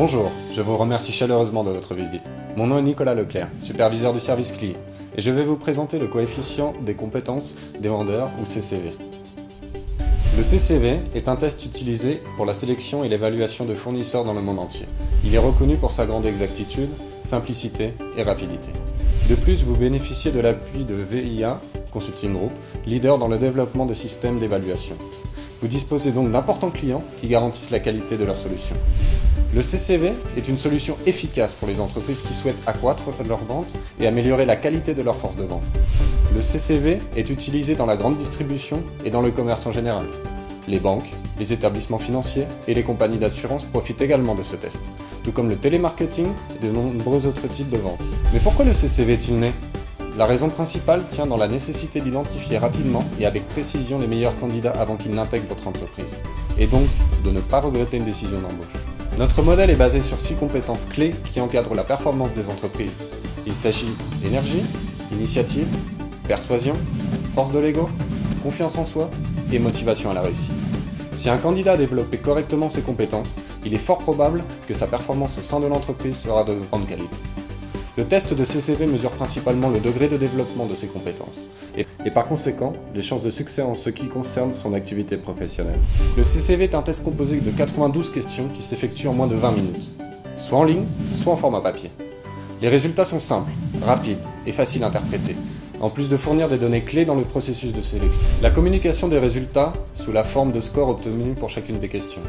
Bonjour, je vous remercie chaleureusement de votre visite. Mon nom est Nicolas Leclerc, superviseur du service client, et je vais vous présenter le coefficient des compétences des vendeurs ou CCV. Le CCV est un test utilisé pour la sélection et l'évaluation de fournisseurs dans le monde entier. Il est reconnu pour sa grande exactitude, simplicité et rapidité. De plus, vous bénéficiez de l'appui de VIA Consulting Group, leader dans le développement de systèmes d'évaluation. Vous disposez donc d'importants clients qui garantissent la qualité de leurs solutions. Le CCV est une solution efficace pour les entreprises qui souhaitent accroître leurs ventes et améliorer la qualité de leur force de vente. Le CCV est utilisé dans la grande distribution et dans le commerce en général. Les banques, les établissements financiers et les compagnies d'assurance profitent également de ce test, tout comme le télémarketing et de nombreux autres types de ventes. Mais pourquoi le CCV est-il né ? La raison principale tient dans la nécessité d'identifier rapidement et avec précision les meilleurs candidats avant qu'ils n'intègrent votre entreprise, et donc de ne pas regretter une décision d'embauche. Notre modèle est basé sur 6 compétences clés qui encadrent la performance des entreprises. Il s'agit d'énergie, initiative, persuasion, force de l'ego, confiance en soi et motivation à la réussite. Si un candidat a développé correctement ses compétences, il est fort probable que sa performance au sein de l'entreprise sera de grande qualité. Le test de CCV mesure principalement le degré de développement de ses compétences et par conséquent, les chances de succès en ce qui concerne son activité professionnelle. Le CCV est un test composé de 92 questions qui s'effectuent en moins de 20 minutes, soit en ligne, soit en format papier. Les résultats sont simples, rapides et faciles à interpréter, en plus de fournir des données clés dans le processus de sélection. La communication des résultats sous la forme de scores obtenus pour chacune des questions.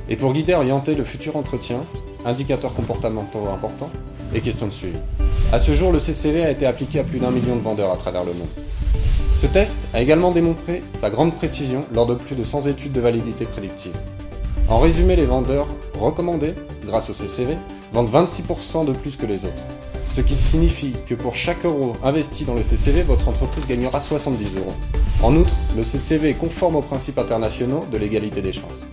Et pour guider et orienter le futur entretien, indicateurs comportementaux importants et questions de suivi. À ce jour, le CCV a été appliqué à plus d'1 million de vendeurs à travers le monde. Ce test a également démontré sa grande précision lors de plus de 100 études de validité prédictive. En résumé, les vendeurs recommandés, grâce au CCV, vendent 26% de plus que les autres. Ce qui signifie que pour chaque euro investi dans le CCV, votre entreprise gagnera 70 €. En outre, le CCV est conforme aux principes internationaux de l'égalité des chances.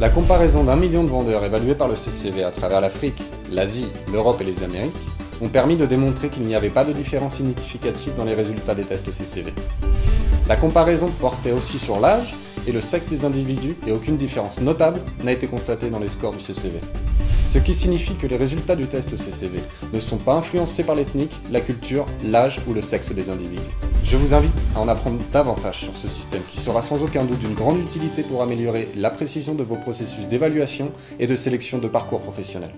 La comparaison d'1 million de vendeurs évalués par le CCV à travers l'Afrique, l'Asie, l'Europe et les Amériques ont permis de démontrer qu'il n'y avait pas de différence significative dans les résultats des tests CCV. La comparaison portait aussi sur l'âge et le sexe des individus et aucune différence notable n'a été constatée dans les scores du CCV. Ce qui signifie que les résultats du test CCV ne sont pas influencés par l'ethnique, la culture, l'âge ou le sexe des individus. Je vous invite à en apprendre davantage sur ce système qui sera sans aucun doute d'une grande utilité pour améliorer la précision de vos processus d'évaluation et de sélection de parcours professionnels.